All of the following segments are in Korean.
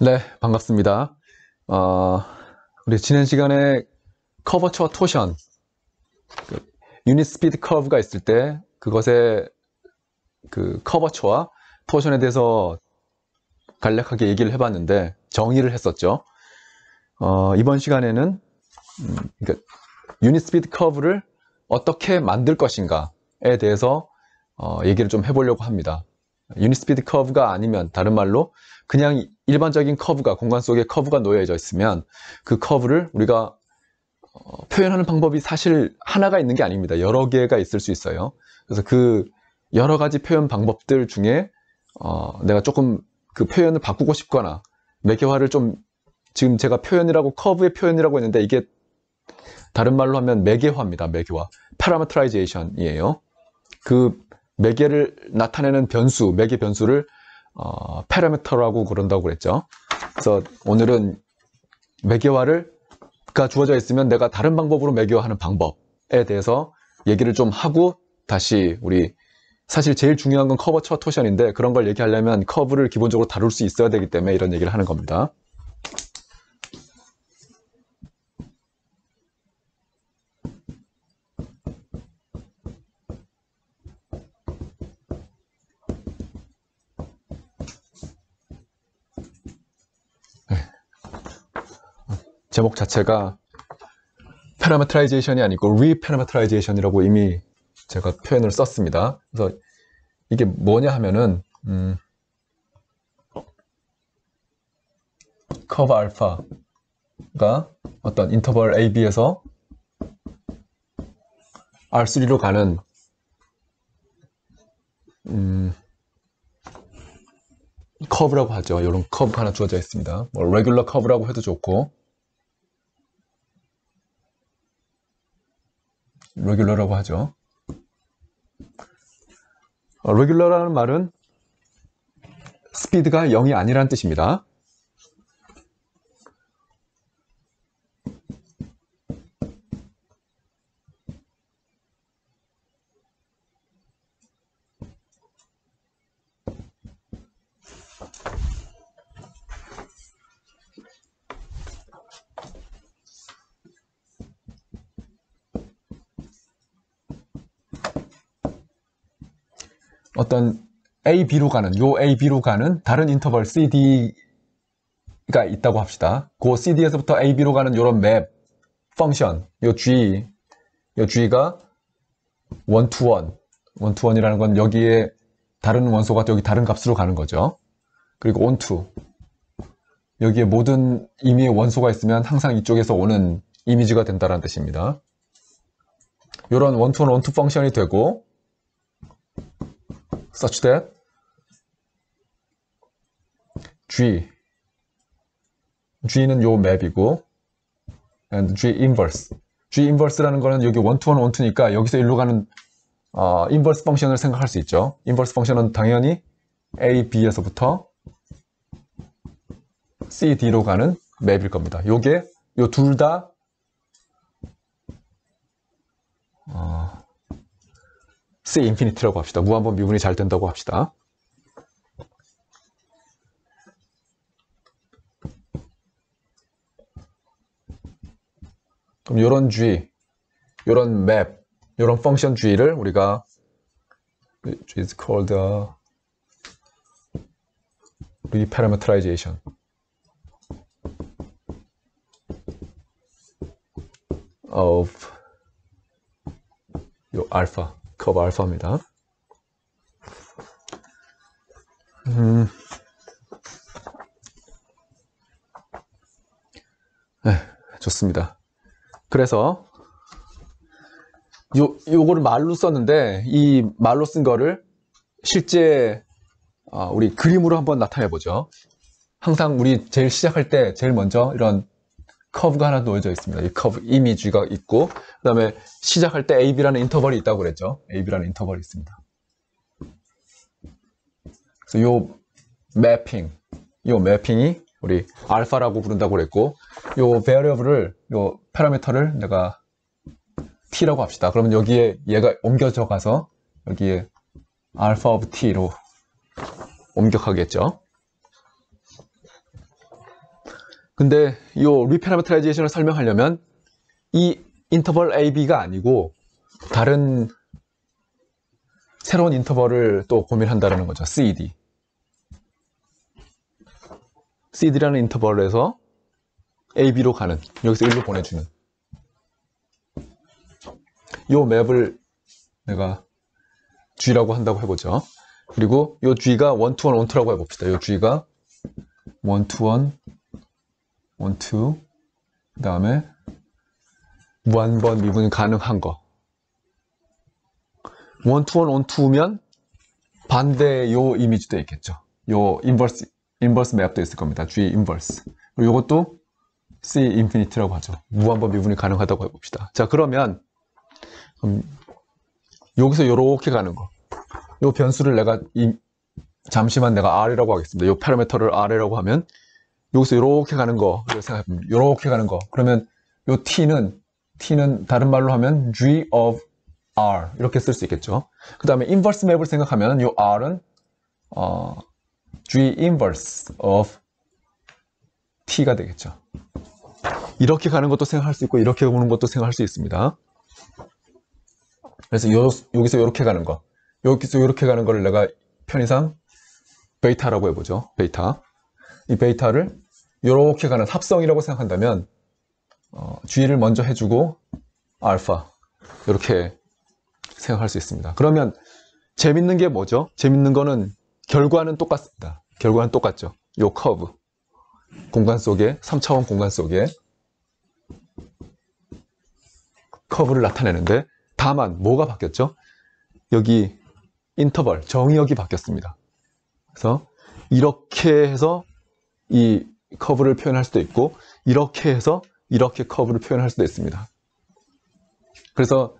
네, 반갑습니다. 우리 지난 시간에 커버처와 토션, 유닛 스피드 커브가 있을 때 그것의 그 커버처와 토션에 대해서 간략하게 얘기를 해봤는데 정의를 했었죠. 이번 시간에는 그러니까 유닛 스피드 커브를 어떻게 만들 것인가에 대해서 얘기를 좀 해보려고 합니다. 유닛 스피드 커브가 아니면 다른 말로 그냥 일반적인 커브가 공간 속에 커브가 놓여져 있으면 그 커브를 우리가 표현하는 방법이 사실 하나가 있는 게 아닙니다. 여러 개가 있을 수 있어요. 그래서 그 여러 가지 표현 방법들 중에 내가 조금 그 표현을 바꾸고 싶거나 매개화를 좀 지금 제가 표현이라고 커브의 표현이라고 했는데 이게 다른 말로 하면 매개화입니다. 매개화. 파라메트라이제이션이에요. 그 매개를 나타내는 변수, 매개 변수를 파라미터라고 그런다고 그랬죠. 그래서 오늘은 매개화가 주어져 있으면 내가 다른 방법으로 매개화하는 방법에 대해서 얘기를 좀 하고 다시 우리 사실 제일 중요한 건 커버처 토션인데 그런 걸 얘기하려면 커브를 기본적으로 다룰 수 있어야 되기 때문에 이런 얘기를 하는 겁니다. 제목 자체가 파라메트라이제이션이 아니고 리파라메트라이제이션이라고 이미 제가 표현을 썼습니다. 그래서 이게 뭐냐 하면은 커브 알파가 어떤 인터벌 AB에서 R3로 가는 커브라고 하죠. 이런 커브가 하나 주어져 있습니다. 뭐 레귤러 커브라고 해도 좋고 레귤러라고 하죠. 레귤러라는 말은 스피드가 0이 아니라는 뜻입니다. 어떤 A, B로 가는, 요 A, B로 가는 다른 인터벌 CD가 있다고 합시다. 그 CD에서부터 A, B로 가는 요런 맵, 펑션, 요 G가 원투원이라는 건 여기에 다른 원소가 여기 다른 값으로 가는 거죠. 그리고 onto, 여기에 모든 임의의 원소가 있으면 항상 이쪽에서 오는 이미지가 된다는 뜻입니다. 요런 원투원, 원투 펑션이 되고 such that G는 요 맵이고 and G inverse라는 거는 여기 원투원 원투니까 여기서 일로 가는 인버스 펑션을 생각할 수 있죠. 인버스 펑션은 당연히 A, B에서부터 C, D로 가는 맵일 겁니다. 요게 요 둘 다 C 인피니티라고 합시다. 무한번 미분이 잘 된다고 합시다. 그럼 요런 G, 요런 맵, 요런 펑션 G를 우리가 is called reparameterization of 요 알파, 커브 알파입니다. 네, 좋습니다. 그래서 요거를 말로 썼는데 이 말로 쓴 거를 실제 우리 그림으로 한번 나타내 보죠. 항상 우리 제일 시작할 때 제일 먼저 이런 커브가 하나 놓여져 있습니다. 이 커브 이미지가 있고 그 다음에 시작할 때 AB라는 인터벌이 있다고 그랬죠. AB라는 인터벌이 있습니다. 그래서 요 매핑이 우리 알파라고 부른다고 그랬고 요 베리어블을 요 파라미터를 내가 t라고 합시다. 그러면 여기에 얘가 옮겨져 가서 여기에 alpha of t로 옮겨가겠죠. 근데 이 리패러메트라이제이션을 설명하려면 이 인터벌 AB가 아니고 다른 새로운 인터벌을 또 고민한다는 거죠. CD. CD라는 인터벌에서 AB로 가는, 여기서 1로 보내주는 이 맵을 내가 G라고 한다고 해보죠. 그리고 이 G가 1 to 1, 1 to라고 해봅시다. 이 G가 1 to 1, 1 to, 그 다음에 무한번 미분이 가능한 거. 1 to 1, 1 to면 반대 요 이미지도 있겠죠. 요 인버스 맵도 있을 겁니다. G 인버스. 그리고 이것도 C 인피니티라고 하죠. 무한번 미분이 가능하다고 해봅시다. 자, 그러면 여기서 이렇게 가는 거. 요 변수를 내가 잠시만 내가 R이라고 하겠습니다. 요 파라미터를 R이라고 하면 여기서 이렇게 가는 거 생각해보면 이렇게 가는 거. 그러면 요 T는 다른 말로 하면 G of R 이렇게 쓸 수 있겠죠. 그 다음에 인버스 맵을 생각하면 요 R은 G inverse of T가 되겠죠. 이렇게 가는 것도 생각할 수 있고 이렇게 오는 것도 생각할 수 있습니다. 그래서 여기서 이렇게 가는 거, 여기서 이렇게 가는 거를 내가 편의상 베이타라고 해보죠. 베이타. 이 베이타를 이렇게 가는 합성이라고 생각한다면 G를 먼저 해주고 알파 이렇게 생각할 수 있습니다. 그러면 재밌는 게 뭐죠? 재밌는 거는 결과는 똑같습니다. 결과는 똑같죠. 요 커브 공간 속에 3차원 공간 속에 커브를 나타내는데 다만 뭐가 바뀌었죠? 여기 인터벌 정의역이 바뀌었습니다. 그래서 이렇게 해서 이 커브를 표현할 수도 있고 이렇게 해서 이렇게 커브를 표현할 수도 있습니다. 그래서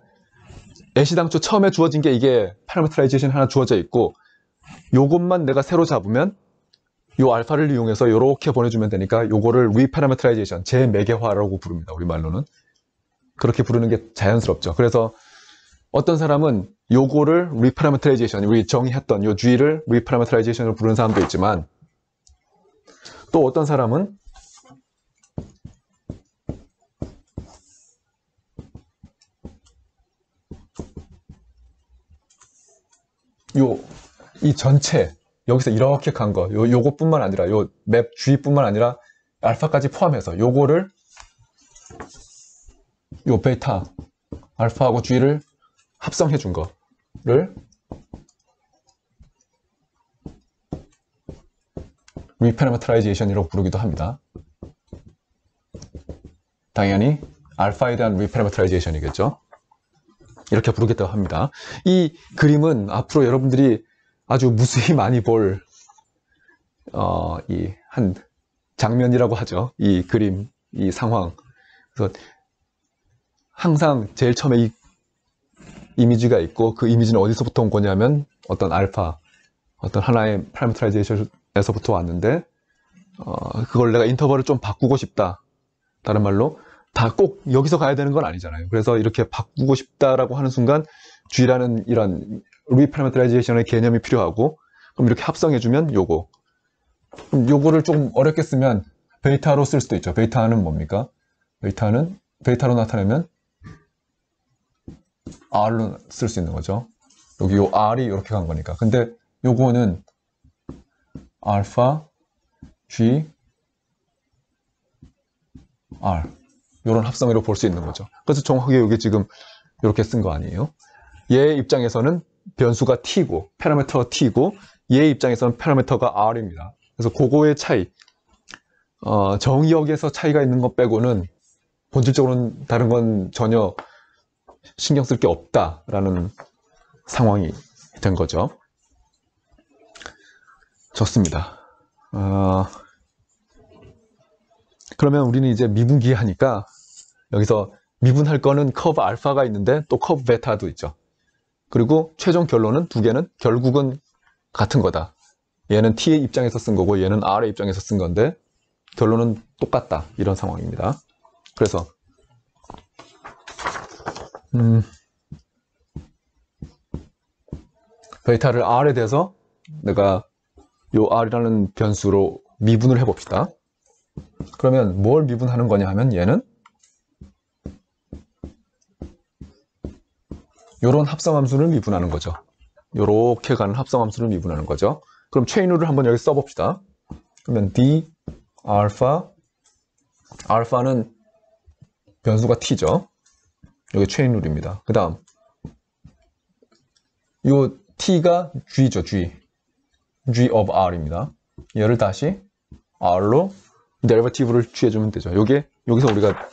애시당초 처음에 주어진 게 이게 파라미터라이제이션 하나 주어져 있고 요것만 내가 새로 잡으면 요 알파를 이용해서 이렇게 보내주면 되니까 요거를 리파라미터라이제이션, 재매개화라고 부릅니다. 우리말로는. 그렇게 부르는 게 자연스럽죠. 그래서 어떤 사람은 요거를 리파라미터라이제이션, 우리 정의했던 요 G를 리파라미터라이제이션으로 부르는 사람도 있지만 또 어떤 사람은 이 전체 여기서 이렇게 간 거, 요것뿐만 아니라 요 맵 G뿐만 아니라 알파까지 포함해서 요거를 요 베타 알파하고 G를 합성해 준 거를 리파라미터라이제이션이라고 부르기도 합니다. 당연히 알파에 대한 리파라미터라이제이션이겠죠. 이렇게 부르기도 합니다. 이 그림은 앞으로 여러분들이 아주 무수히 많이 볼 이 한 장면이라고 하죠. 이 그림, 이 상황. 그래서 항상 제일 처음에 이 이미지가 있고 그 이미지는 어디서부터 온 거냐면 어떤 알파, 어떤 하나의 파라미터라이제이션에서부터 왔는데 그걸 내가 인터벌을 좀 바꾸고 싶다. 다른 말로 다 꼭 여기서 가야 되는 건 아니잖아요. 그래서 이렇게 바꾸고 싶다라고 하는 순간 G라는 이런 리파라미터라이제이션의 개념이 필요하고 그럼 이렇게 합성해주면 요거. 그럼 요거를 조금 어렵게 쓰면 베이타로 쓸 수도 있죠. 베이타는 뭡니까? 베이타로 나타내면 R로 쓸 수 있는 거죠. 여기 요 R이 이렇게 간 거니까. 근데 요거는 알파, G, R 이런 합성으로 볼 수 있는 거죠. 그래서 정확하게 여기 지금 이렇게 쓴 거 아니에요? 얘의 입장에서는 변수가 T고 파라미터가 T고 얘의 입장에서는 파라미터가 R입니다. 그래서 그거의 차이, 정의역에서 차이가 있는 것 빼고는 본질적으로는 다른 건 전혀 신경 쓸 게 없다라는 상황이 된 거죠. 좋습니다. 그러면 우리는 이제 미분기 하니까 여기서 미분할 거는 커브 알파가 있는데 또 커브 베타도 있죠. 그리고 최종 결론은 두 개는 결국은 같은 거다. 얘는 T의 입장에서 쓴 거고 얘는 R의 입장에서 쓴 건데 결론은 똑같다. 이런 상황입니다. 그래서 베타를 R에 대해서 내가 요 R이라는 변수로 미분을 해봅시다. 그러면 뭘 미분하는 거냐 하면 얘는 요런 합성함수를 미분하는 거죠. 요렇게 가는 합성함수를 미분하는 거죠. 그럼 체인룰을 한번 여기 써봅시다. 그러면 d 알파, 알파는 변수가 t죠. 여기 체인룰입니다. 그 다음 요 t가 g죠. g of r입니다. 얘를 다시 r로 데리버티브를 취해주면 되죠. 요게 여기서 우리가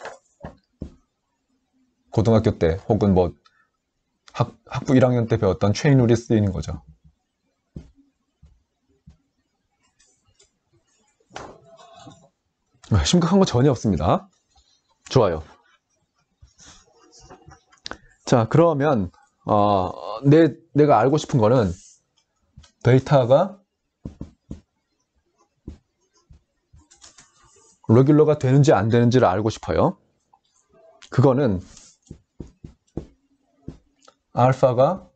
고등학교 때 혹은 뭐 학부 1학년 때 배웠던 체인룰이 쓰이는 거죠. 심각한 거 전혀 없습니다. 좋아요. 자, 그러면 내가 알고 싶은 거는 베이타가 레귤러가 되는지 안 되는지를 알고 싶어요. 그거는 알파가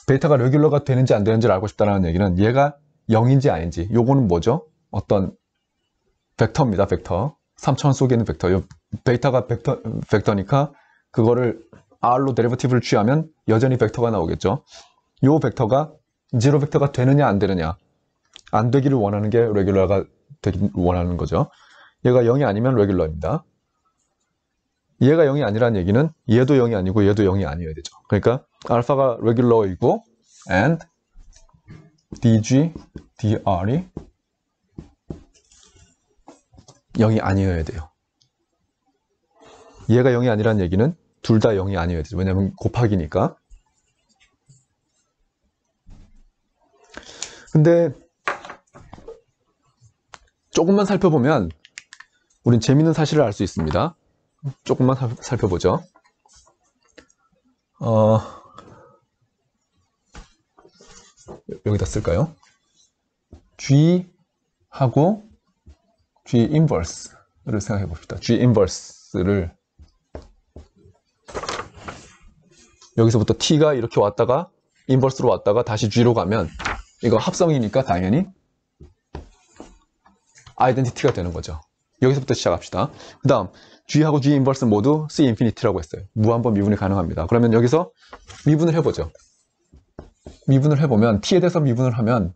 베이타가 레귤러가 되는지 안 되는지를 알고 싶다는 얘기는 얘가 0인지 아닌지, 요거는 뭐죠? 어떤 벡터입니다. 벡터. 3차원 속에 있는 벡터. 요 베이타가 벡터니까 그거를 R로 데리버티브를 취하면 여전히 벡터가 나오겠죠. 요 벡터가 제로 벡터가 되느냐 안 되느냐, 안 되기를 원하는 게 레귤러가 되기를 원하는 거죠. 얘가 0이 아니면 레귤러입니다. 얘가 0이 아니라는 얘기는 얘도 0이 아니고 얘도 0이 아니어야 되죠. 그러니까 알파가 레귤러이고 and dg, dr이 0이 아니어야 돼요. 얘가 0이 아니라는 얘기는 둘 다 0이 아니어야 되죠. 왜냐면 곱하기니까. 근데 조금만 살펴보면 우린 재밌는 사실을 알 수 있습니다. 조금만 살펴보죠. 여기다 쓸까요? G하고 G 인버스를 생각해 봅시다. G 인버스를 여기서부터 T가 이렇게 왔다가 인버스로 왔다가 다시 G로 가면 이거 합성이니까 당연히 아이덴티티가 되는 거죠. 여기서부터 시작합시다. 그 다음 G하고 G 인버스 모두 C 인피니티라고 했어요. 무한번 미분이 가능합니다. 그러면 여기서 미분을 해보죠. 미분을 해보면 T에 대해서 미분을 하면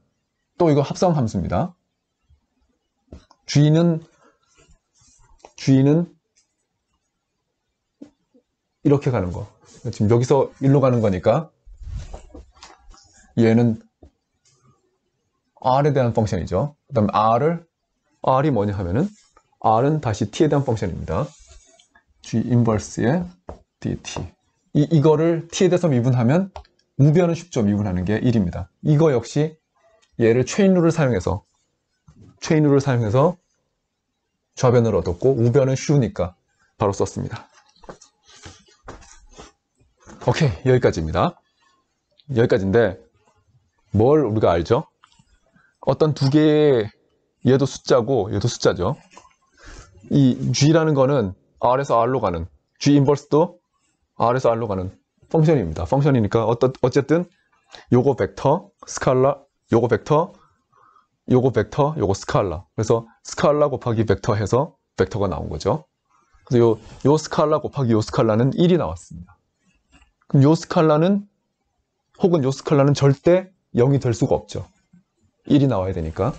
또 이거 합성 함수입니다. G는 이렇게 가는 거. 지금 여기서 1로 가는 거니까 얘는 R에 대한 펑션이죠. 그 다음 R이 뭐냐 하면은 R은 다시 T에 대한 펑션입니다. G 인버스의 dt. 이거를 T에 대해서 미분하면 우변은 쉽죠. 미분하는 게 1입니다. 이거 역시 얘를 체인룰을 사용해서 좌변을 얻었고 우변은 쉬우니까 바로 썼습니다. 오케이, 여기까지입니다. 여기까지인데 뭘 우리가 알죠? 어떤 두 개의 얘도 숫자고 얘도 숫자죠. 이 G라는 거는 R에서 R로 가는, G 인버스도 R에서 R로 가는 펑션입니다. 펑션이니까 어쨌든 요거 벡터, 스칼라, 요거 벡터, 요거 스칼라. 그래서 스칼라 곱하기 벡터 해서 벡터가 나온 거죠. 그래서 요 스칼라 곱하기 요 스칼라는 1이 나왔습니다. 그럼 요 스칼라는 혹은 요 스칼라는 절대 0이 될 수가 없죠. 1이 나와야 되니까.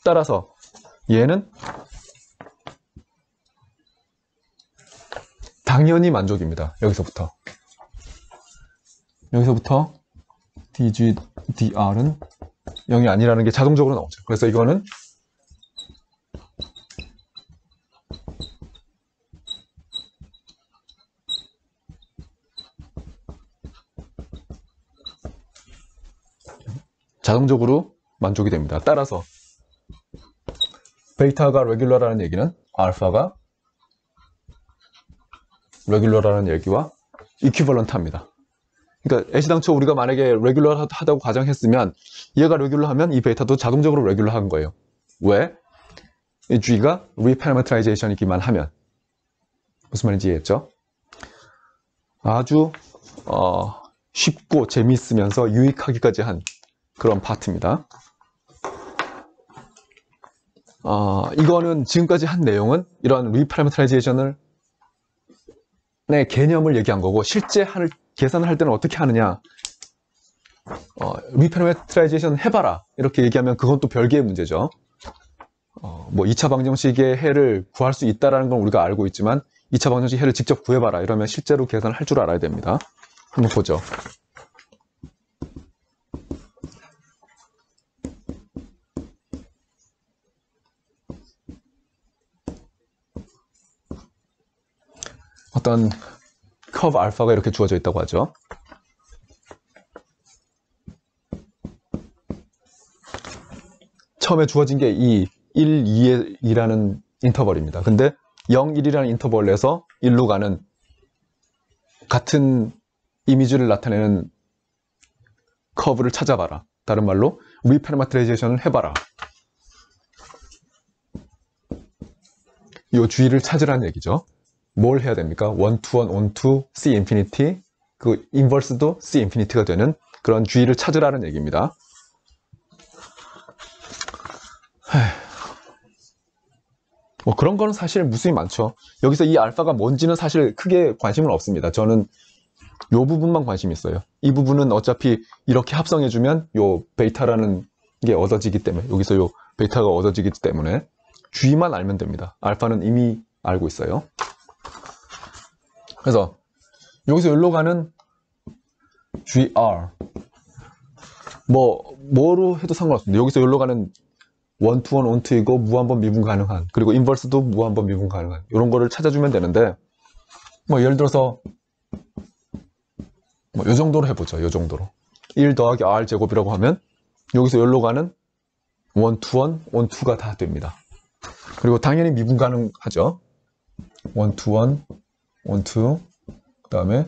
따라서 얘는 당연히 만족입니다. 여기서부터 dg, dr은 0이 아니라는 게 자동적으로 나오죠. 그래서 이거는 자동적으로 만족이 됩니다. 따라서 베이타가 레귤러라는 얘기는 알파가 레귤러라는 얘기와 이퀴벌런트합니다. 그러니까 애시당초 우리가 만약에 레귤러하다고 가정했으면 얘가 레귤러하면 이 베이타도 자동적으로 레귤러한 거예요. 왜? 이 G가 리파라메트라이제이션이기만 하면. 무슨 말인지 이해했죠? 아주 쉽고 재미있으면서 유익하기까지 한 그런 파트입니다. 이거는 지금까지 한 내용은 이런 리파라메트라이제이션을 의 개념을 얘기한 거고, 실제 계산을 할 때는 어떻게 하느냐. 리파라메트라이제이션 해봐라 이렇게 얘기하면 그건 또 별개의 문제죠. 뭐 2차 방정식의 해를 구할 수 있다는 건 우리가 알고 있지만 2차 방정식 해를 직접 구해봐라 이러면 실제로 계산을 할 줄 알아야 됩니다. 한번 보죠. 어떤 커브 알파가 이렇게 주어져 있다고 하죠. 처음에 주어진 게 이 1, 2라는 인터벌입니다. 근데 0, 1이라는 인터벌 내에서 1로 가는 같은 이미지를 나타내는 커브를 찾아봐라. 다른 말로 리파라메트라이제이션을 해봐라. 이 주의를 찾으라는 얘기죠. 뭘 해야 됩니까? 1 to 1, 1 to C 인피니티, 그 인버스도 C 인피니티가 되는 그런 주의를 찾으라는 얘기입니다. 뭐 그런 거는 사실 무수히 많죠. 여기서 이 알파가 뭔지는 사실 크게 관심은 없습니다. 저는 이 부분만 관심이 있어요. 이 부분은 어차피 이렇게 합성해주면 요 베이타라는 게 얻어지기 때문에, 여기서 요 베이타가 얻어지기 때문에 G만 알면 됩니다. 알파는 이미 알고 있어요. 그래서 여기서 여기로 가는 GR 뭐로 해도 상관없습니다. 여기서 여기로 가는 1 to 1, 1 to이고 무한번 미분 가능한, 그리고 인버스도 무한번 미분 가능한 이런 거를 찾아주면 되는데, 뭐 예를 들어서 뭐 요 정도로 해보죠. 요 정도로 1 더하기 R 제곱이라고 하면 여기서 여기로 가는 1 to 1, 1 to가 다 됩니다. 그리고 당연히 미분 가능하죠. 1 to 1, 1 to 그 다음에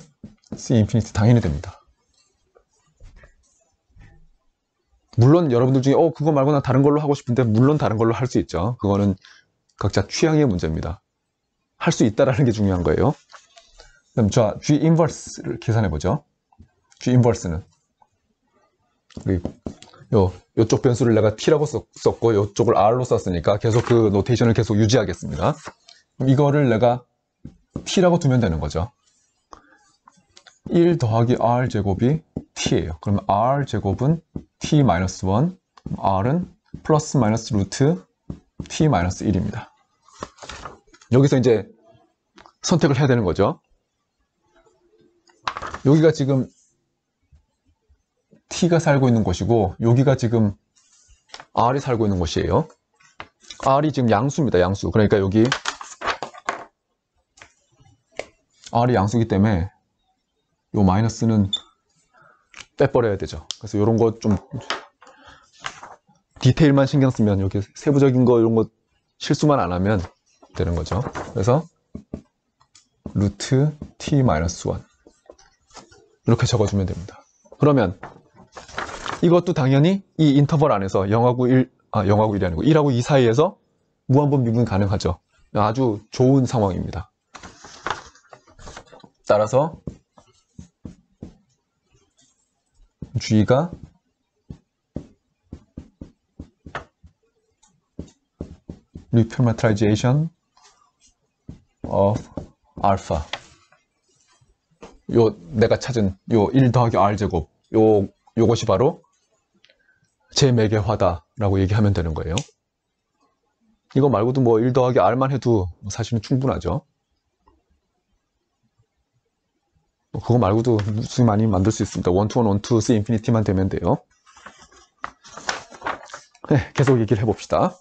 C 인피니티 당연히 됩니다. 물론 여러분들 중에 그거 말고 나 다른 걸로 하고 싶은데, 물론 다른 걸로 할 수 있죠. 그거는 각자 취향의 문제입니다. 할 수 있다라는 게 중요한 거예요. 그럼 자, G 인버스를 계산해 보죠. G 인버스는 요쪽 변수를 내가 T라고 썼고 요쪽을 R로 썼으니까 계속 그 노테이션을 계속 유지하겠습니다. 그럼 이거를 내가 T라고 두면 되는 거죠. 1 더하기 R 제곱이 T예요. 그러면 R 제곱은 T-1, R은 플러스 마이너스 루트 T-1입니다. 여기서 이제 선택을 해야 되는 거죠. 여기가 지금 T가 살고 있는 곳이고 여기가 지금 R이 살고 있는 곳이에요. R이 지금 양수입니다. 양수. 그러니까 여기 R이 양수이기 때문에 요 마이너스는 빼버려야 되죠. 그래서 이런 거 좀 디테일만 신경 쓰면, 여기 세부적인 거 이런 거 실수만 안 하면 되는 거죠. 그래서 루트 T-1 이렇게 적어주면 됩니다. 그러면 이것도 당연히 이 인터벌 안에서 0하고 1, 0하고 1이 아니고 1하고 2 사이에서 무한번 미분 가능하죠. 아주 좋은 상황입니다. 따라서 G가 reparametrization of alpha, 내가 찾은 요 1 더하기 R 제곱, 요것이 바로 제 매개화다라고 얘기하면 되는 거예요. 이거 말고도 뭐 1 더하기 R만 해도 사실은 충분하죠. 그거 말고도 무수히 많이 만들 수 있습니다. 1 to 1, 1 to C 인피니티만 되면 돼요. 네, 계속 얘기를 해봅시다.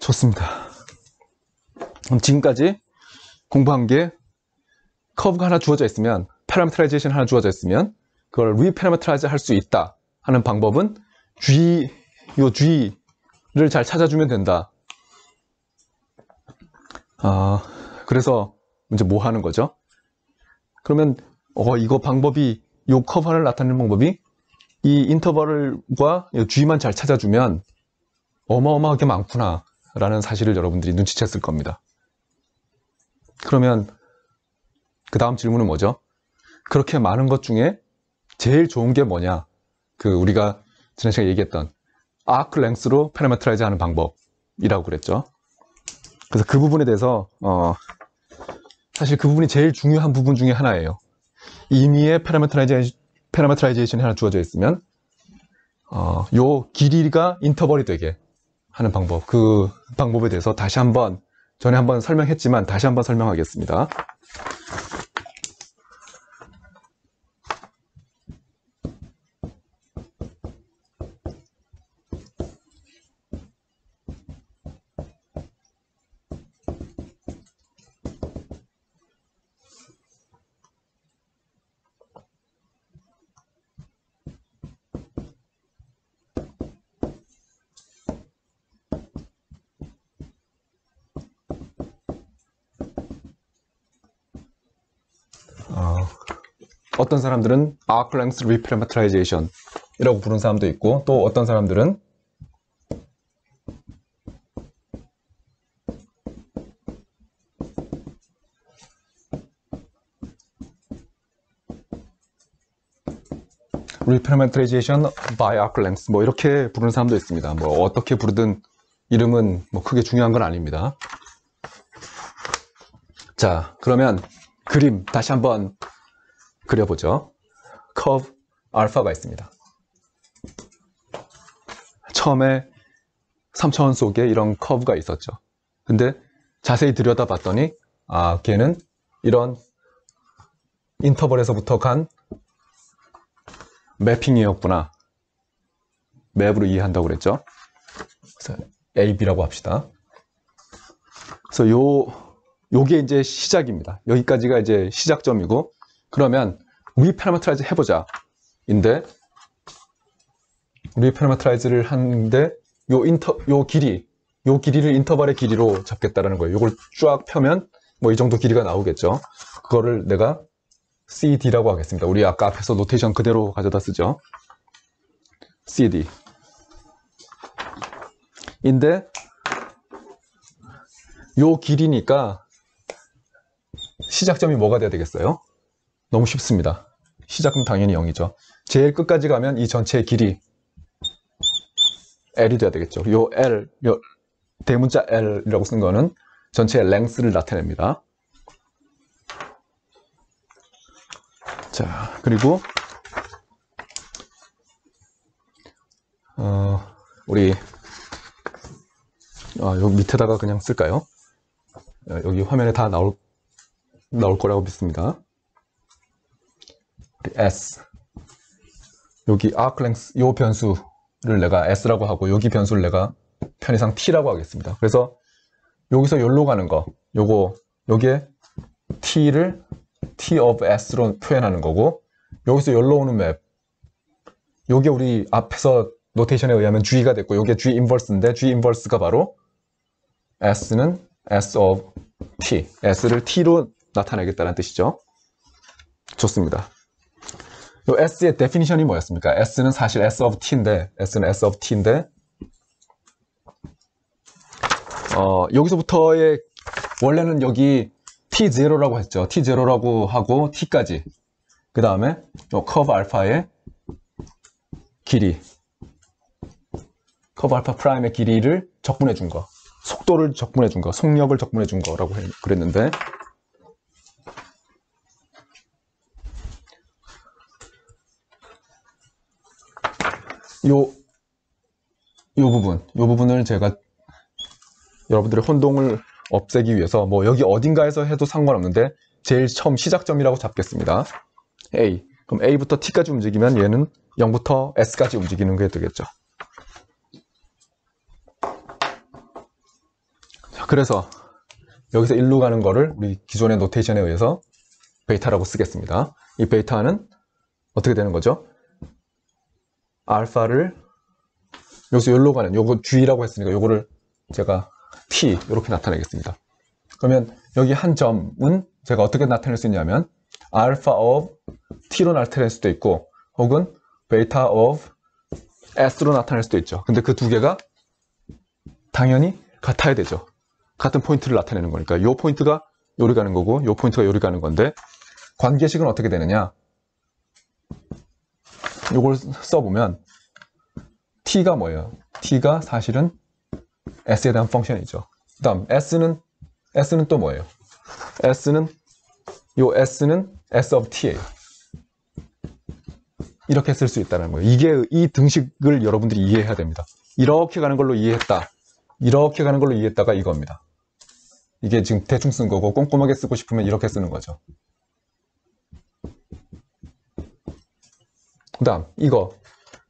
좋습니다. 그럼 지금까지 공부한 게 커브가 하나 주어져 있으면, 패러미터라이제이션 하나 주어져 있으면 그걸 리패러미터라이즈 할 수 있다 하는 방법은 요 G를 잘 찾아주면 된다. 그래서 이제 뭐 하는 거죠? 그러면 이거 방법이, 요 커브 하나를 나타내는 방법이 이 인터벌과 G만 잘 찾아주면 어마어마하게 많구나 라는 사실을 여러분들이 눈치챘을 겁니다. 그러면 그 다음 질문은 뭐죠? 그렇게 많은 것 중에 제일 좋은 게 뭐냐? 우리가 지난 시간에 얘기했던 아크 랭스로 패러미터라이즈 하는 방법이라고 그랬죠. 그래서 그 부분에 대해서 사실 그 부분이 제일 중요한 부분 중에 하나예요. 임의의 패러미터라이제이션이 하나 주어져 있으면 요 길이가 인터벌이 되게 하는 방법, 그 방법에 대해서 전에 한번 설명했지만 다시 한번 설명하겠습니다. 어떤 사람들은 arc length reparameterization 이라고 부르는 사람도 있고, 또 어떤 사람들은 reparameterization by arc length 뭐 이렇게 부르는 사람도 있습니다. 뭐 어떻게 부르든 이름은 뭐 크게 중요한 건 아닙니다. 자, 그러면 그림 다시 한번 그려보죠. 커브 알파가 있습니다. 처음에 3차원 속에 이런 커브가 있었죠. 근데 자세히 들여다봤더니 걔는 이런 인터벌에서부터 간 매핑이었구나. 맵으로 이해한다고 그랬죠. 그래서 A, B라고 합시다. 그래서 요게 이제 시작입니다. 여기까지가 이제 시작점이고, 그러면 리패러미터라이즈 해보자 인데, 리패러미터라이즈를 하는데 요 길이를 인터벌의 길이로 잡겠다라는 거예요. 요걸 쫙 펴면 뭐 이 정도 길이가 나오겠죠. 그거를 내가 CD라고 하겠습니다. 우리 아까 앞에서 노테이션 그대로 가져다 쓰죠. CD 인데 요 길이니까 시작점이 뭐가 돼야 되겠어요? 너무 쉽습니다. 시작은 당연히 0이죠. 제일 끝까지 가면 이 전체의 길이 L이 돼야 되겠죠. 요 대문자 L이라고 쓴 거는 전체의 length를 나타냅니다. 자, 그리고 우리 여기 밑에다가 그냥 쓸까요? 여기 화면에 다 나올 거라고 믿습니다. S, 여기 arc length 요 변수를 내가 S라고 하고, 여기 변수를 내가 편의상 T라고 하겠습니다. 그래서 여기서 여기로 가는 거, 요게 T를 T of S로 표현하는 거고, 여기서 여기로 오는 맵, 요게 우리 앞에서 노테이션에 의하면 G가 됐고, 요게 G 인버스인데, G 인버스가 바로 S는 S of T, S를 T로 나타내겠다는 뜻이죠. 좋습니다. 요 S의 데피니션이 뭐였습니까? S는 사실 S of T인데, 여기서부터의 원래는 여기 T0라고 했죠. T0라고 하고 T까지, 그 다음에 요 커브 알파의 길이, 커브 알파 프라임의 길이를 적분해 준 거, 속도를 적분해 준 거, 속력을 적분해 준 거라고 그랬는데, 요 부분을 제가 여러분들의 혼동을 없애기 위해서 뭐 여기 어딘가에서 해도 상관없는데 제일 처음 시작점이라고 잡겠습니다. A. 그럼 A부터 T까지 움직이면 얘는 0부터 S까지 움직이는 게 되겠죠. 그래서 여기서 1로 가는 거를 우리 기존의 노테이션에 의해서 베이타라고 쓰겠습니다. 이 베이타는 어떻게 되는 거죠? 알파를 여기서 여기로 가는 요거 G라고 했으니까 요거를 제가 T 이렇게 나타내겠습니다. 그러면 여기 한 점은 제가 어떻게 나타낼 수 있냐면 alpha of T로 나타낼 수도 있고 혹은 beta of S로 나타낼 수도 있죠. 근데 그 두 개가 당연히 같아야 되죠. 같은 포인트를 나타내는 거니까 요 포인트가 요리 가는 거고 요 포인트가 요리 가는 건데 관계식은 어떻게 되느냐, 요걸 써보면 T가 뭐예요? T가 사실은 S에 대한 펑션이죠. 그 다음 S는 또 뭐예요? S는 S of T예요. 이렇게 쓸 수 있다는 거예요. 이게 이 등식을 여러분들이 이해해야 됩니다. 이렇게 가는 걸로 이해했다, 이렇게 가는 걸로 이해했다가 이겁니다. 이게 지금 대충 쓴 거고 꼼꼼하게 쓰고 싶으면 이렇게 쓰는 거죠. 그 다음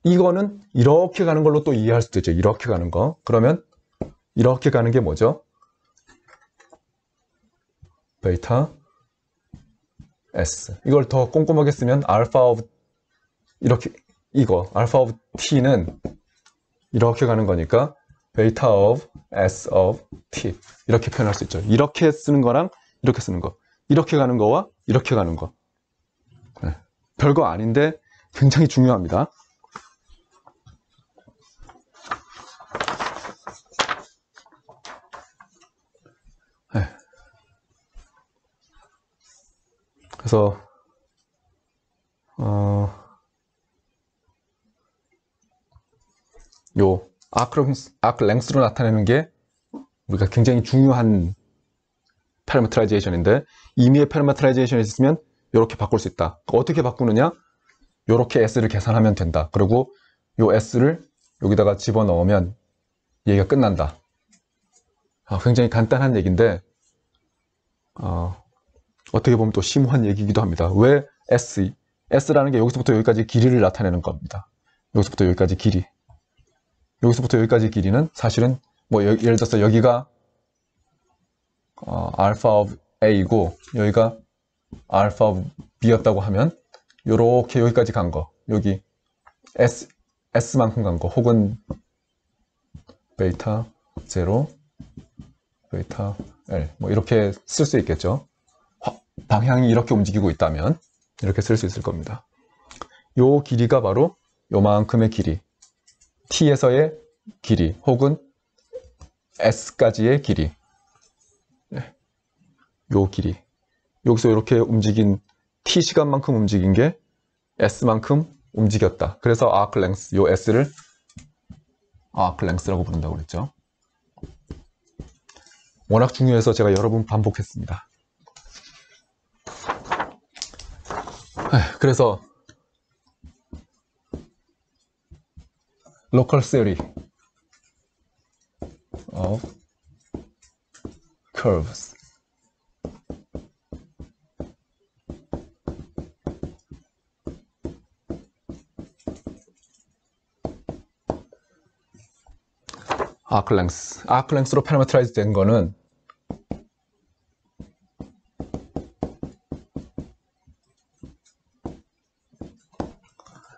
이거는 이렇게 가는 걸로 또 이해할 수도 있죠. 이렇게 가는 거. 그러면 이렇게 가는 게 뭐죠? 베이타 S. 이걸 더 꼼꼼하게 쓰면 알파 오브 알파 오브 T는 이렇게 가는 거니까 베이타 오브 S 오브 T 이렇게 표현할 수 있죠. 이렇게 쓰는 거랑 이렇게 쓰는 거, 이렇게 가는 거와 이렇게 가는 거. 네. 별거 아닌데 굉장히 중요합니다. 네. 그래서 요 아크 랭스로 나타내는 게 우리가 굉장히 중요한 패러미터라이제이션인데 임의의 패러미터라이제이션이 있으면 이렇게 바꿀 수 있다. 어떻게 바꾸느냐? 이렇게 S를 계산하면 된다. 그리고 요 S를 여기다가 집어넣으면 얘기가 끝난다. 굉장히 간단한 얘기인데 어떻게 보면 또 심오한 얘기이기도 합니다. 왜 S라는 게 여기서부터 여기까지 길이를 나타내는 겁니다. 여기서부터 여기까지 길이. 여기서부터 여기까지 길이는 사실은 뭐 예를 들어서 여기가 알파 오브 A이고 여기가 알파 오브 B였다고 하면 요렇게 여기까지 간 거, 여기 S만큼 간 거, 혹은 베이타 0, 베이타 L 뭐 이렇게 쓸 수 있겠죠. 방향이 이렇게 움직이고 있다면 이렇게 쓸 수 있을 겁니다. 요 길이가 바로 요만큼의 길이, T에서의 길이 혹은 S까지의 길이, 요 길이, 여기서 이렇게 움직인 T 시간만큼 움직인 게 S만큼 움직였다. 그래서 arc length, 요 S를 arc length라고 부른다고 그랬죠. 워낙 중요해서 제가 여러 번 반복했습니다. 그래서 local theory of curves. arc length로 parameterize 된 거는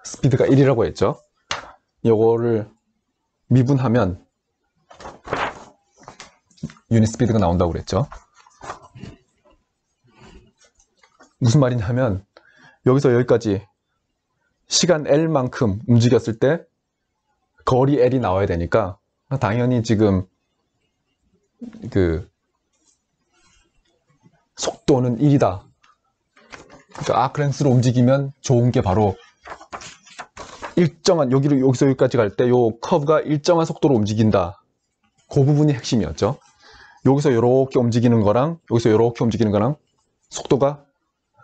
스피드가 1이라고 했죠. 요거를 미분하면 유닛 스피드가 나온다고 그랬죠. 무슨 말이냐면 여기서 여기까지 시간 L만큼 움직였을 때 거리 L이 나와야 되니까 당연히 지금 그 속도는 1이다. 그러니까 아크랭스로 움직이면 좋은 게 바로 일정한, 여기서 여기까지 갈 때 요 커브가 일정한 속도로 움직인다. 그 부분이 핵심이었죠. 여기서 이렇게 움직이는 거랑 여기서 이렇게 움직이는 거랑 속도가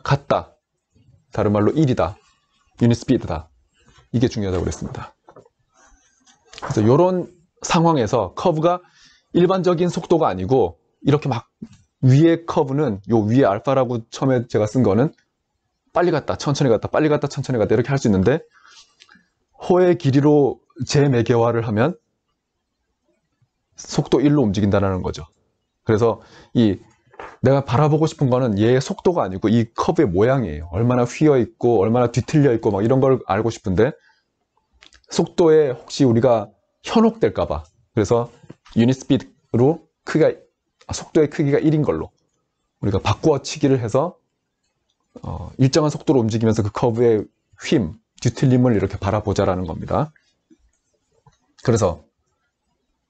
같다. 다른 말로 1이다. 유닛 스피드다. 이게 중요하다고 그랬습니다. 그래서 이런 상황에서 커브가 일반적인 속도가 아니고 이렇게 막 위에 커브는 요 위에 알파라고 처음에 제가 쓴 거는 빨리 갔다 천천히 갔다 빨리 갔다 천천히 갔다 이렇게 할 수 있는데 호의 길이로 재매개화를 하면 속도 1로 움직인다는 거죠. 그래서 내가 바라보고 싶은 거는 얘의 속도가 아니고 이 커브의 모양이에요. 얼마나 휘어 있고 얼마나 뒤틀려 있고 막 이런 걸 알고 싶은데 속도에 혹시 우리가 현혹될까 봐. 그래서 유닛 스피드로 속도의 크기가 1인 걸로 우리가 바꾸어치기를 해서 일정한 속도로 움직이면서 그 커브의 휨, 뒤틀림을 이렇게 바라보자라는 겁니다. 그래서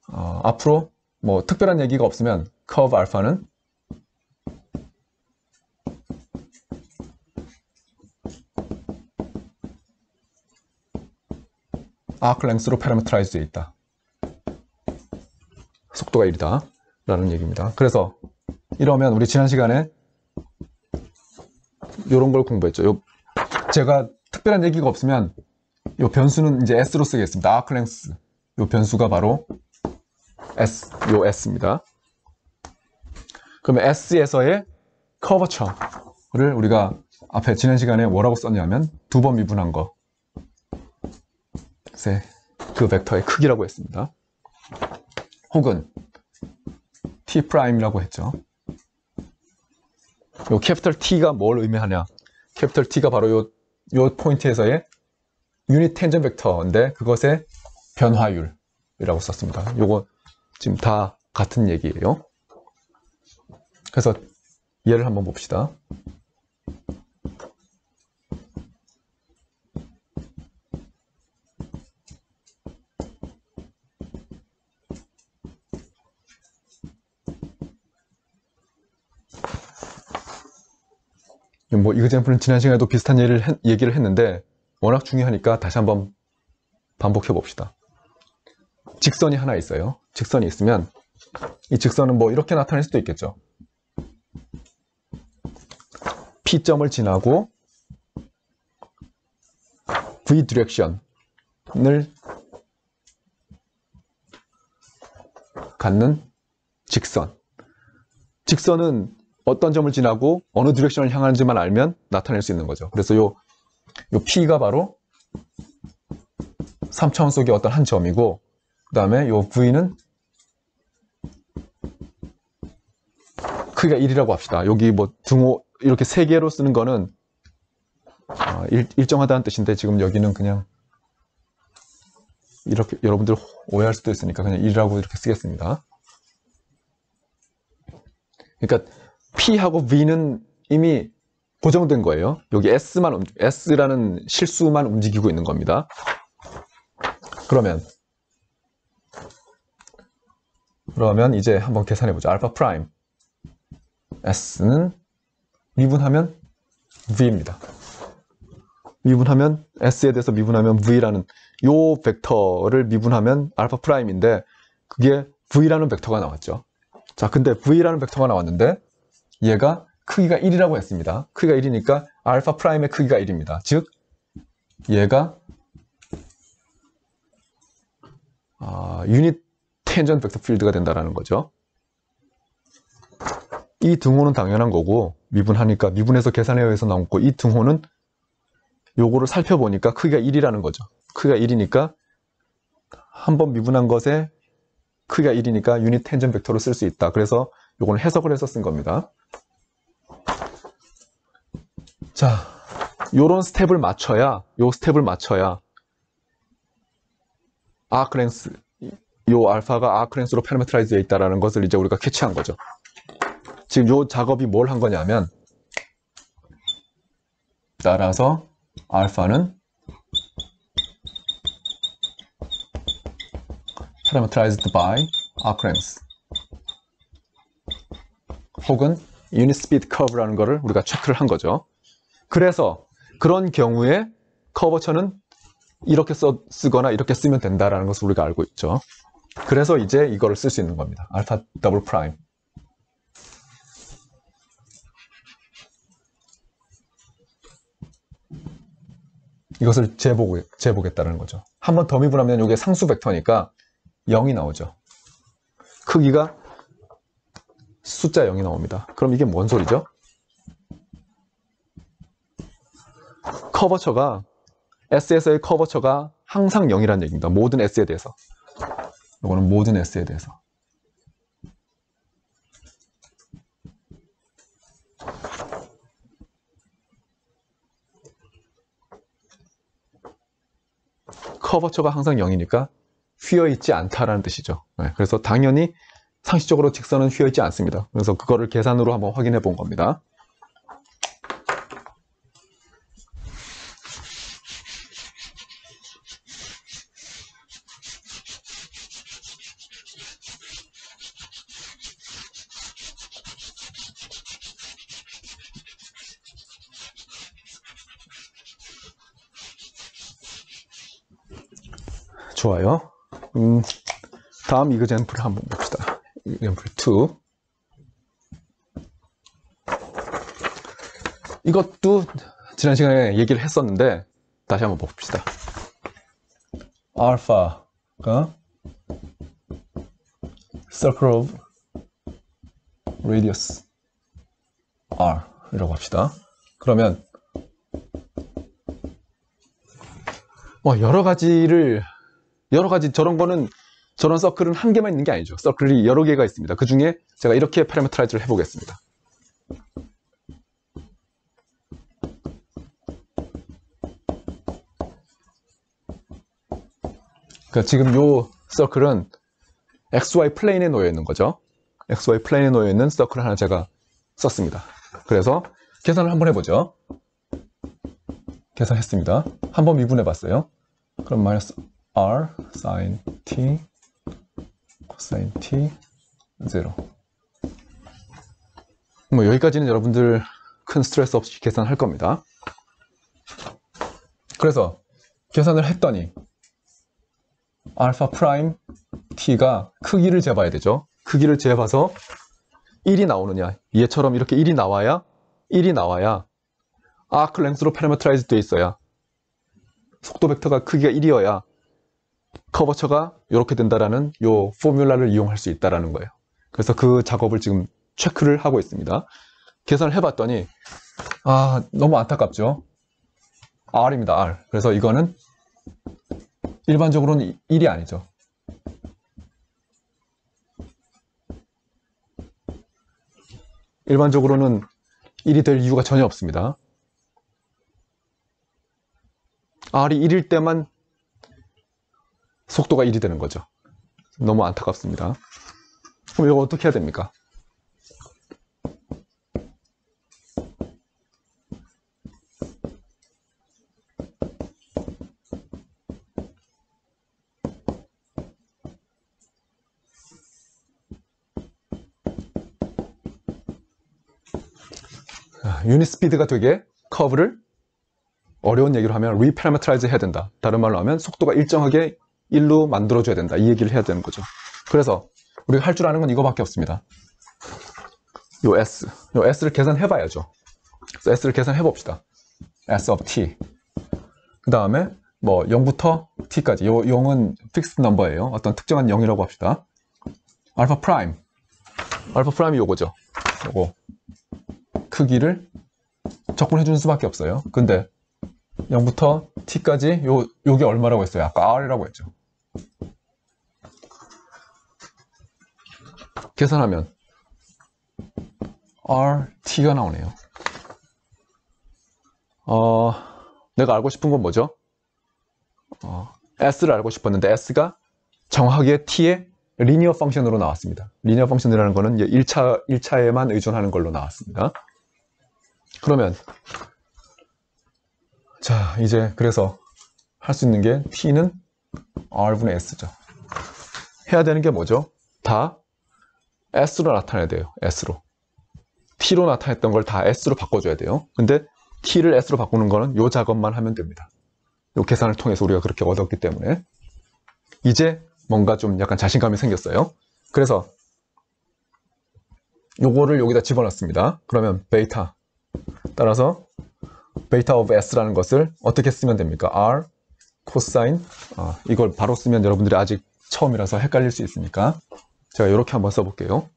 앞으로 뭐 특별한 얘기가 없으면 커브 알파는 아크 랭스로 패러미터라이즈 되어 있다. 속도가 1이다 라는 얘기입니다. 그래서 이러면 우리 지난 시간에 이런 걸 공부했죠. 제가 특별한 얘기가 없으면 이 변수는 이제 s로 쓰겠습니다. 아크 랭스. 이 변수가 바로 요 s입니다. 그러면 s에서의 커버처를 우리가 앞에 지난 시간에 뭐라고 썼냐면 2번 미분한 거. 그 벡터의 크기라고 했습니다. 혹은 T'이라고 했죠. 요 캐피털 T가 뭘 의미하냐? 캐피털 T가 바로 요 포인트에서의 유닛 텐전 벡터인데 그것의 변화율이라고 썼습니다. 요거 지금 다 같은 얘기예요. 그래서 예를 한번 봅시다. 뭐 이그젠플은 지난 시간에도 비슷한 얘기를 했는데 워낙 중요하니까 다시 한번 반복해 봅시다. 직선이 하나 있어요. 직선이 있으면 이 직선은 뭐 이렇게 나타낼 수도 있겠죠. P점을 지나고 V 디렉션을 갖는 직선. 직선은 어떤 점을 지나고 어느 디렉션을 향하는지만 알면 나타낼 수 있는 거죠. 그래서 요 P가 바로 3차원 속의 어떤 한 점이고 그 다음에 요 V는 크기가 1이라고 합시다. 여기 뭐 등호 이렇게 세 개로 쓰는 거는 일정하다는 뜻인데 지금 여기는 그냥 이렇게 여러분들 오해할 수도 있으니까 그냥 1이라고 이렇게 쓰겠습니다. 그러니까 P하고 V는 이미 고정된 거예요. 여기 S라는 실수만 움직이고 있는 겁니다. 그러면 이제 한번 계산해 보죠. 알파 프라임 S는 미분하면 V입니다. 미분하면 S에 대해서 미분하면 V라는 요 벡터를 미분하면 알파 프라임인데 그게 V라는 벡터가 나왔죠. 자, 근데 V라는 벡터가 나왔는데 얘가 크기가 1이라고 했습니다. 크기가 1이니까 알파 프라임의 크기가 1입니다. 즉 얘가 유닛 텐전 벡터 필드가 된다는 거죠. 이 등호는 당연한 거고 미분하니까 미분해서 계산에 의해서 나왔고 이 등호는 요거를 살펴보니까 크기가 1이라는 거죠. 크기가 1이니까 한번 미분한 것에 크기가 1이니까 유닛 텐전 벡터로 쓸 수 있다. 그래서 요거는 해석을 해서 쓴 겁니다. 자, 요런 스텝을 맞춰야 아크랭스 요 알파가 아크랭스로 패러미터라이즈 되어 있다는 것을 이제 우리가 캐치한 거죠. 지금 요 작업이 뭘 한 거냐면 따라서 알파는 parameterized by arclength 혹은 unit speed curve라는 거를 우리가 체크를 한 거죠. 그래서 그런 경우에 커버처는 이렇게 쓰거나 이렇게 쓰면 된다라는 것을 우리가 알고 있죠. 그래서 이제 이거를 쓸 수 있는 겁니다. 알파 더블 프라임. 이것을 재보겠다는 거죠. 한 번 더 미분하면 이게 상수 벡터니까 0이 나오죠. 크기가 숫자 0이 나옵니다. 그럼 이게 뭔 소리죠? 커버처가 S에서의 커버처가 항상 0이라는 얘기입니다. 모든 S에 대해서. 이거는 모든 S에 대해서. 커버처가 항상 0이니까 휘어있지 않다라는 뜻이죠. 네, 그래서 당연히 상식적으로 직선은 휘어있지 않습니다. 그래서 그거를 계산으로 한번 확인해 본 겁니다. 좋아요. 다음 이그젠플 한번 봅시다. 이그젠플 2. 이것도 지난 시간에 얘기를 했었는데 다시 한번 봅시다. 알파가 circle of radius r 이라고 합시다. 그러면 여러 가지 저런 거는 저런 서클은 한 개만 있는 게 아니죠. 서클이 여러 개가 있습니다. 그 중에 제가 이렇게 파라미터라이즈를 해보겠습니다. 그러니까 지금 요 서클은 XY 플레인에 놓여 있는 거죠. XY 플레인에 놓여 있는 서클 하나 제가 썼습니다. 그래서 계산을 한번 해보죠. 계산했습니다. 한번 미분해 봤어요. 그럼 마이너스 R sin t cosine t 0. 뭐 여기까지는 여러분들 큰 스트레스 없이 계산할 겁니다. 그래서 계산을 했더니 알파 프라임 t가 크기를 재봐야 되죠. 크기를 재봐서 1이 나오느냐, 얘처럼 이렇게 1이 나와야 아크 랭스로 파라미터라이즈 되어 있어야, 속도 벡터가 크기가 1이어야 커버처가 이렇게 된다라는 요 포뮬라를 이용할 수 있다라는 거예요. 그래서 그 작업을 지금 체크를 하고 있습니다. 계산을 해봤더니 너무 안타깝죠. R입니다. R. 그래서 이거는 일반적으로는 1이 아니죠. 일반적으로는 1이 될 이유가 전혀 없습니다. R이 1일 때만 속도가 1이 되는 거죠. 너무 안타깝습니다. 그럼 이거 어떻게 해야 됩니까? 유닛 스피드가 되게 커브를 어려운 얘기로 하면 리파라미터라이즈 해야 된다. 다른 말로 하면 속도가 일정하게 1로 만들어줘야 된다. 이 얘기를 해야 되는 거죠. 그래서 우리가 할 줄 아는 건 이거밖에 없습니다. 요 S를 계산해봐야죠. 그래서 S를 계산해봅시다. S of T. 그 다음에 뭐 0부터 T까지. 요 0은 픽스드 넘버예요. 어떤 특정한 0이라고 합시다. 알파 프라임이 요거죠. 요거 크기를 적분해주는 수밖에 없어요. 근데 0부터 t까지 요게 얼마라고 했어요? 아까 r이라고 했죠. 계산하면 rt가 나오네요. 내가 알고 싶은 건 뭐죠? s를 알고 싶었는데 s가 정확하게 t의 리니어 펑션으로 나왔습니다. 리니어 펑션이라는 거는 1차에만 의존하는 걸로 나왔습니다. 그러면 자, 이제 그래서 할 수 있는 게 t는 r분의 s죠. 해야 되는 게 뭐죠? 다 s로 나타내야 돼요. s로. t로 나타냈던 걸 다 s로 바꿔줘야 돼요. 근데 t를 s로 바꾸는 거는 요 작업만 하면 됩니다. 요 계산을 통해서 우리가 그렇게 얻었기 때문에 이제 뭔가 좀 약간 자신감이 생겼어요. 그래서 요거를 여기다 집어넣습니다. 그러면 베이타 따라서 베이타 오브 s라는 것을 어떻게 쓰면 됩니까? r 코사인 이걸 바로 쓰면 여러분들이 아직 처음이라서 헷갈릴 수 있으니까 제가 이렇게 한번 써볼게요.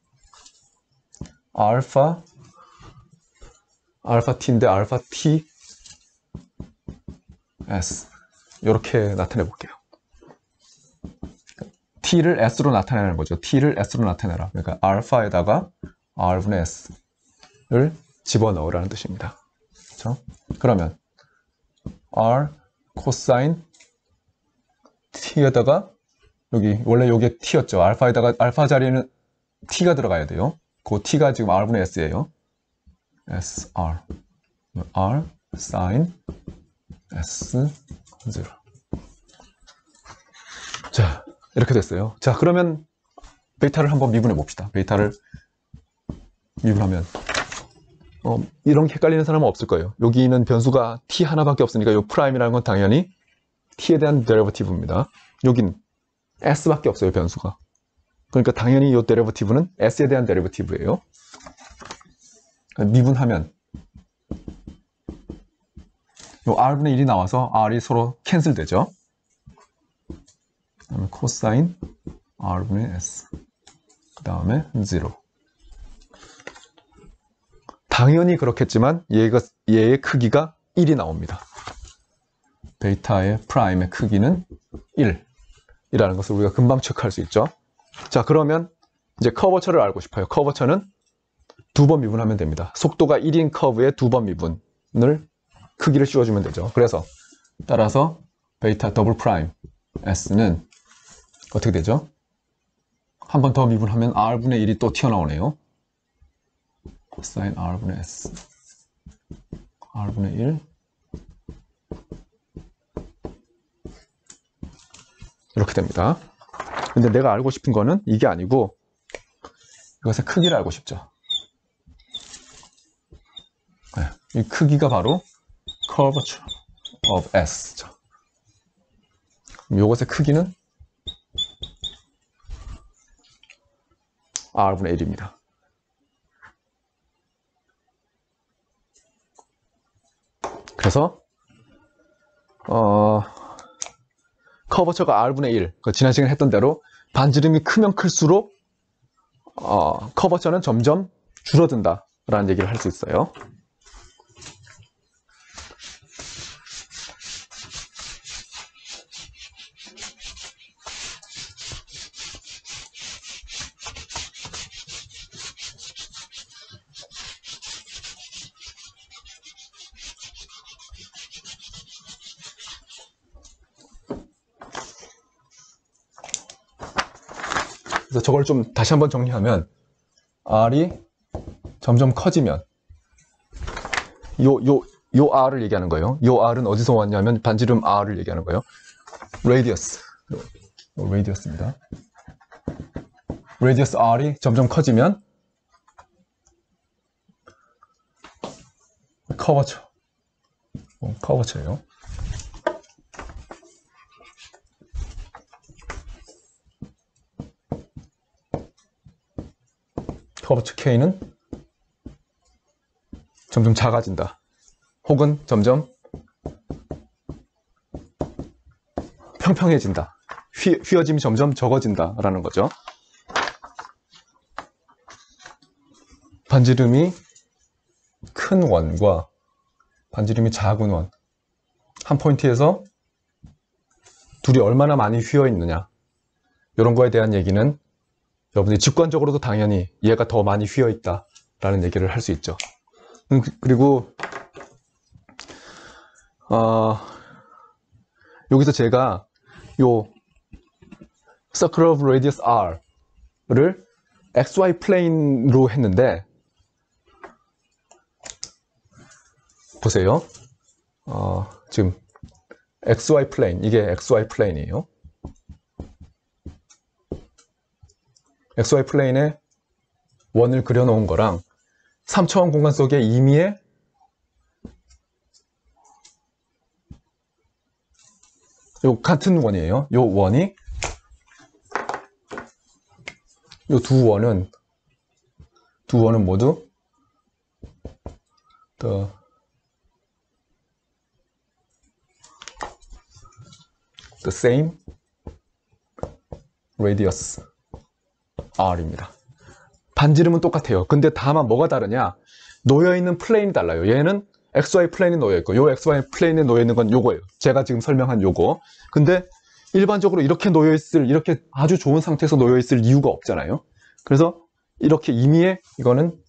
알파 t인데 알파 t s 이렇게 나타내 볼게요. t를 s로 나타내는 거죠. t를 s로 나타내라. 그러니까 알파에다가 r분의 s를 집어넣으라는 뜻입니다. 그렇죠? 그러면 r 코사인 t에다가 여기 원래 요게 t였죠. 알파에다가 알파 자리에는 t가 들어가야 돼요. 그 t가 지금 r분의 s예요. sr r sin s 0. 자, 이렇게 됐어요. 자, 그러면 베이타를 한번 미분해 봅시다. 베이타를 미분하면 이런 게 헷갈리는 사람은 없을 거예요. 여기는 변수가 t 하나밖에 없으니까 이 프라임이라는 건 당연히 t에 대한 데리버티브입니다. 여긴 s밖에 없어요, 변수가. 그러니까 당연히 이 데리버티브는 s에 대한 데리버티브예요. 미분하면 요 r분의 1이 나와서 r이 서로 캔슬 되죠. 그다음에 코사인 r분의 s, 그 다음에 0. 당연히 그렇겠지만 얘의 크기가 1이 나옵니다. 베이타의 프라임의 크기는 1이라는 것을 우리가 금방 체크할 수 있죠. 자, 그러면 이제 커버처를 알고 싶어요. 커버처는 2번 미분하면 됩니다. 속도가 1인 커브에 2번 미분을 크기를 씌워주면 되죠. 그래서 따라서 베이타 더블 프라임 s는 어떻게 되죠? 한 번 더 미분하면 r분의 1이 또 튀어나오네요. sin r분의 s r분의 1 이렇게 됩니다. 근데 내가 알고 싶은 거는 이게 아니고 이것의 크기를 알고 싶죠. 네, 이 크기가 바로 curvature of S죠. 이것의 크기는 R분의 1입니다. 그래서 커버처가 R분의 1, 지난 시간에 했던 대로 반지름이 크면 클수록 커버처는 점점 줄어든다 라는 얘기를 할 수 있어요. 그래서 저걸 좀 다시 한번 정리하면 R이 점점 커지면 요 R을 얘기하는 거예요. 요 R은 어디서 왔냐면 반지름 R을 얘기하는 거예요. 레디어스입니다. 레디어스 R이 점점 커지면 커버처예요. 커버처 K는 점점 작아진다. 혹은 점점 평평해진다. 휘어짐이 점점 적어진다 라는 거죠. 반지름이 큰 원과 반지름이 작은 원, 한 포인트에서 둘이 얼마나 많이 휘어 있느냐, 이런 거에 대한 얘기는 여러분들이 직관적으로도 당연히 얘가 더 많이 휘어 있다 라는 얘기를 할 수 있죠. 그리고 여기서 제가 요 Circle of Radius R를 XY 플레인으로 했는데 보세요. 지금 XY 플레인, 이게 XY 플레인이에요. XY 플레인에 원을 그려놓은 거랑 3차원 공간 속의 임의의 요 같은 원이에요. 요 원이 요 두 원은 모두 the same radius R입니다. 반지름은 똑같아요. 근데 다만 뭐가 다르냐? 놓여있는 플레인이 달라요. 얘는 XY 플레인에 놓여있고 요 XY 플레인에 놓여있는 건 요거예요. 제가 지금 설명한 요거. 근데 일반적으로 이렇게 놓여있을, 이렇게 아주 좋은 상태에서 놓여있을 이유가 없잖아요. 그래서 이렇게 임의의 이거는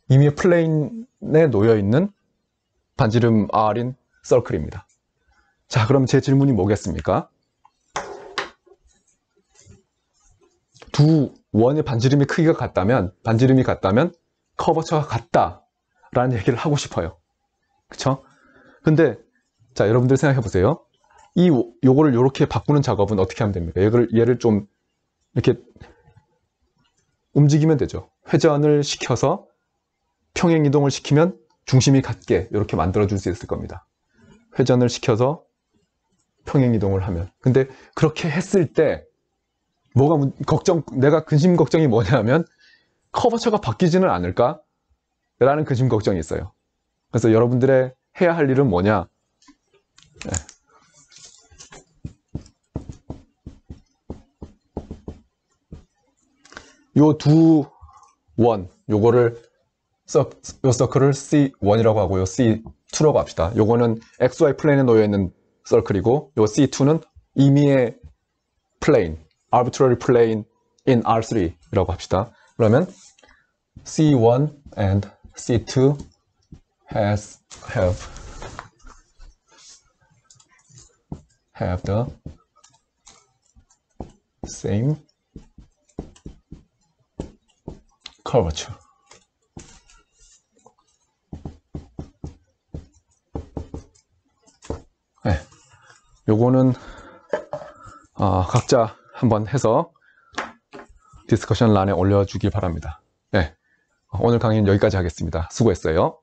임의의 플레인에 놓여있는 반지름 R인 서클입니다. 자, 그럼 제 질문이 뭐겠습니까? 두 원의 반지름의 크기가 같다면, 커버처가 같다라는 얘기를 하고 싶어요. 그쵸? 근데, 자, 여러분들 생각해 보세요. 요거를 이렇게 바꾸는 작업은 어떻게 하면 됩니까? 얘를 좀 이렇게 움직이면 되죠. 회전을 시켜서 평행 이동을 시키면 중심이 같게 이렇게 만들어 줄 수 있을 겁니다. 회전을 시켜서 평행 이동을 하면. 근데 그렇게 했을 때 내가 근심 걱정이 뭐냐면 커버처가 바뀌지는 않을까? 라는 근심 걱정이 있어요. 그래서 여러분들의 해야 할 일은 뭐냐? 네. 요 두 원, 요거를 요 서클을 C1이라고 하고 요 C2라고 합시다. 요거는 XY 플레인에 놓여 있는 서클이고 요 C2는 임의의 플레인, arbitrary plane in R3라고 합시다. 그러면 C1 and C2 have the same curvature. 네, 요거는 각자 한번 해서 디스커션 란에 올려주기 바랍니다. 네, 오늘 강의는 여기까지 하겠습니다. 수고했어요.